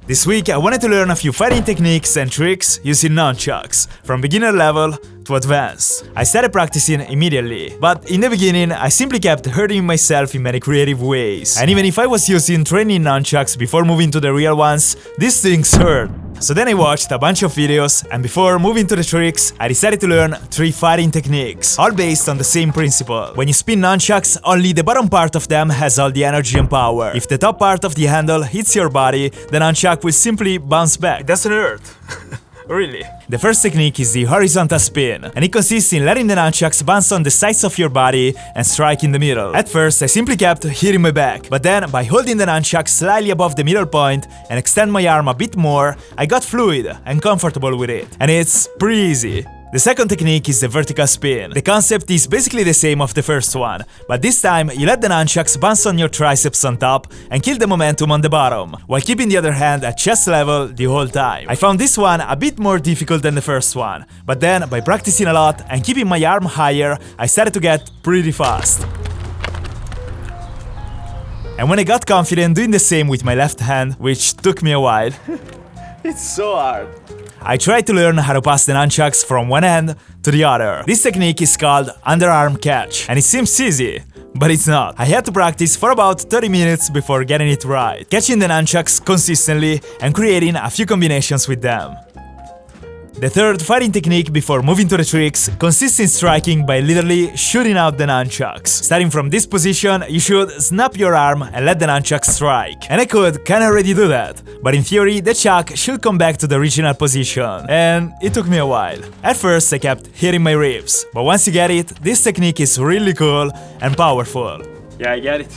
This week I wanted to learn a few fighting techniques and tricks using nunchucks, from beginner level to advanced. I started practicing immediately, but in the beginning I simply kept hurting myself in many creative ways. And even if I was using training nunchucks before moving to the real ones, these things hurt. So then I watched a bunch of videos, and before moving to the tricks, I decided to learn 3 fighting techniques, all based on the same principle. When you spin nunchucks, only the bottom part of them has all the energy and power. If the top part of the handle hits your body, the nunchuck will simply bounce back. It doesn't hurt. Really? The first technique is the horizontal spin, and it consists in letting the nunchucks bounce on the sides of your body and strike in the middle. At first, I simply kept hitting my back, but then, by holding the nunchuck slightly above the middle point and extend my arm a bit more, I got fluid and comfortable with it. And it's pretty easy. The second technique is the vertical spin. The concept is basically the same of the first one, but this time you let the nunchucks bounce on your triceps on top and kill the momentum on the bottom, while keeping the other hand at chest level the whole time. I found this one a bit more difficult than the first one, but then by practicing a lot and keeping my arm higher, I started to get pretty fast. And when I got confident doing the same with my left hand, which took me a while, it's so hard, I tried to learn how to pass the nunchucks from one hand to the other. This technique is called underarm catch, and it seems easy, but it's not. I had to practice for about 30 minutes before getting it right, catching the nunchucks consistently and creating a few combinations with them. The third fighting technique before moving to the tricks consists in striking by literally shooting out the nunchucks. Starting from this position, you should snap your arm and let the nunchuck strike. And I could kinda already do that, but in theory the chuck should come back to the original position, and it took me a while. At first I kept hitting my ribs, but once you get it, this technique is really cool and powerful. Yeah, I get it.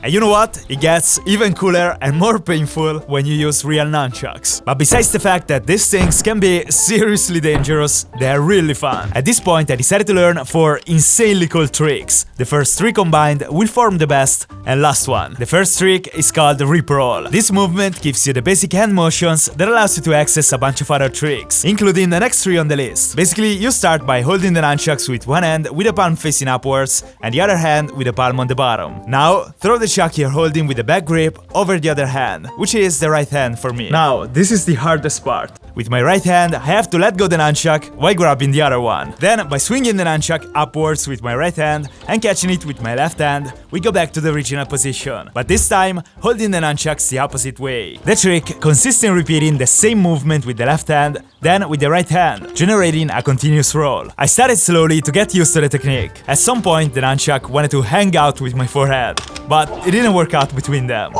And you know what? It gets even cooler and more painful when you use real nunchucks. But besides the fact that these things can be seriously dangerous, they are really fun. At this point I decided to learn 4 insanely cool tricks. The first 3 combined will form the best and last one. The first trick is called the rip roll. This movement gives you the basic hand motions that allows you to access a bunch of other tricks, including the next 3 on the list. Basically, you start by holding the nunchucks with one hand with the palm facing upwards and the other hand with the palm on the bottom. Now, throw the chuck you're holding with the back grip over the other hand, which is the right hand for me. Now, this is the hardest part. With my right hand, I have to let go the nunchuck while grabbing the other one. Then, by swinging the nunchuck upwards with my right hand and catching it with my left hand, we go back to the original position, but this time, holding the nunchucks the opposite way. The trick consists in repeating the same movement with the left hand, then with the right hand, generating a continuous roll. I started slowly to get used to the technique. At some point, the nunchuck wanted to hang out with my forehead, but it didn't work out between them.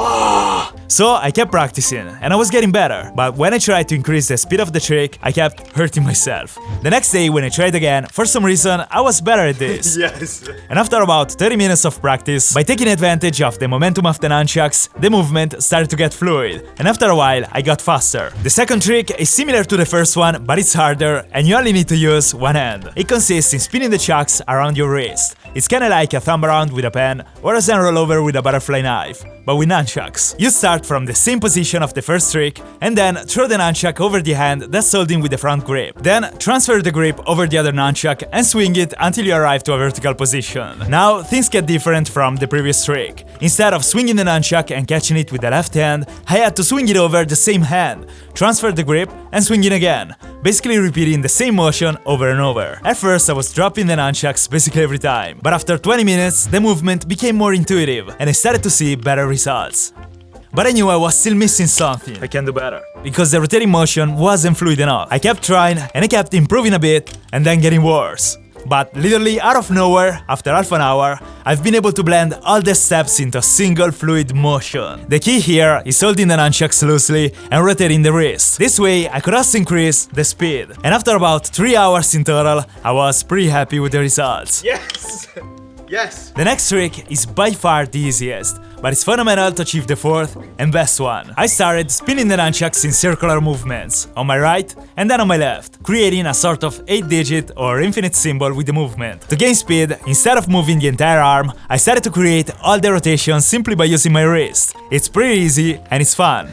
So I kept practicing, and I was getting better, but when I tried to increase the speed of the trick, I kept hurting myself. The next day when I tried again, for some reason, I was better at this. Yes. And after about 30 minutes of practice, by taking advantage of the momentum of the nunchucks, the movement started to get fluid, and after a while, I got faster. The second trick is similar to the first one, but it's harder, and you only need to use one hand. It consists in spinning the chucks around your wrist. It's kinda like a thumb around with a pen, or a Zen rollover with a butterfly knife, but with nunchucks. You start from the same position of the first trick, and then throw the nunchuck over the hand that's holding with the front grip. Then transfer the grip over the other nunchuck and swing it until you arrive to a vertical position. Now things get different from the previous trick. Instead of swinging the nunchuck and catching it with the left hand, I had to swing it over the same hand, transfer the grip, and swing it again, basically repeating the same motion over and over. At first I was dropping the nunchucks basically every time, but after 20 minutes the movement became more intuitive and I started to see better results. But I knew I was still missing something. I can do better. Because the rotating motion wasn't fluid enough. I kept trying and I kept improving a bit and then getting worse. But literally out of nowhere, after half an hour, I've been able to blend all the steps into a single fluid motion. The key here is holding the nunchucks loosely and rotating the wrist. This way I could also increase the speed. And after about 3 hours in total, I was pretty happy with the results. Yes! Yes! The next trick is by far the easiest, but it's fundamental to achieve the fourth and best one. I started spinning the nunchucks in circular movements, on my right and then on my left, creating a sort of 8-digit or infinite symbol with the movement. To gain speed, instead of moving the entire arm, I started to create all the rotations simply by using my wrist. It's pretty easy and it's fun.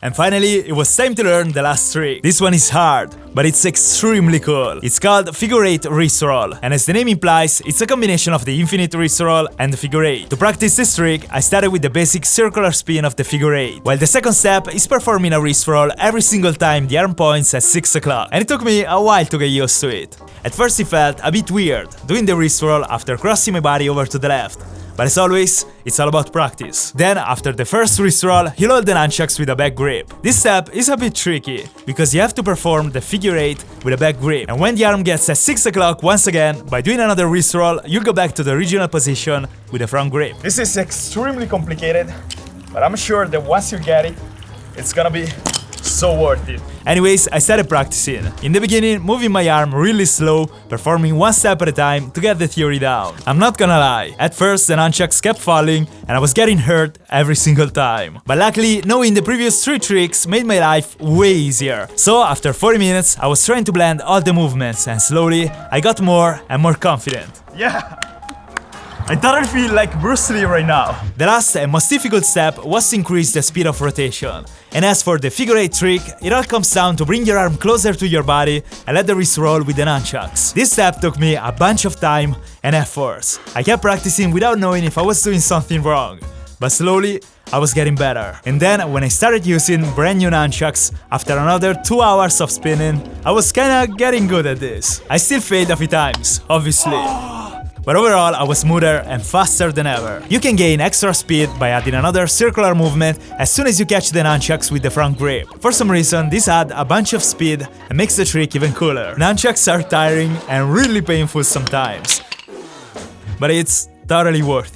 And finally, it was time to learn the last trick. This one is hard, but it's extremely cool. It's called figure 8 wrist roll, and as the name implies, it's a combination of the infinite wrist roll and the figure 8. To practice this trick, I started with the basic circular spin of the figure 8, while the second step is performing a wrist roll every single time the arm points at 6 o'clock, and it took me a while to get used to it. At first it felt a bit weird, doing the wrist roll after crossing my body over to the left. But as always, it's all about practice. Then, after the first wrist roll, you hold the nunchucks with a back grip. This step is a bit tricky, because you have to perform the figure 8 with a back grip. And when the arm gets at 6 o'clock once again, by doing another wrist roll, you go back to the original position with a front grip. This is extremely complicated, but I'm sure that once you get it, it's gonna be so worth it. Anyways, I started practicing. In the beginning, moving my arm really slow, performing one step at a time to get the theory down. I'm not gonna lie, at first the nunchucks kept falling and I was getting hurt every single time. But luckily, knowing the previous 3 tricks made my life way easier. So after 40 minutes, I was trying to blend all the movements and slowly I got more and more confident. Yeah! I totally feel like Bruce Lee right now. The last and most difficult step was to increase the speed of rotation. And as for the figure 8 trick, it all comes down to bring your arm closer to your body and let the wrist roll with the nunchucks. This step took me a bunch of time and effort. I kept practicing without knowing if I was doing something wrong. But slowly, I was getting better. And then, when I started using brand new nunchucks, after another 2 hours of spinning, I was kinda getting good at this. I still failed a few times, obviously. But overall, I was smoother and faster than ever. You can gain extra speed by adding another circular movement as soon as you catch the nunchucks with the front grip. For some reason, this adds a bunch of speed and makes the trick even cooler. Nunchucks are tiring and really painful sometimes, but it's totally worth it.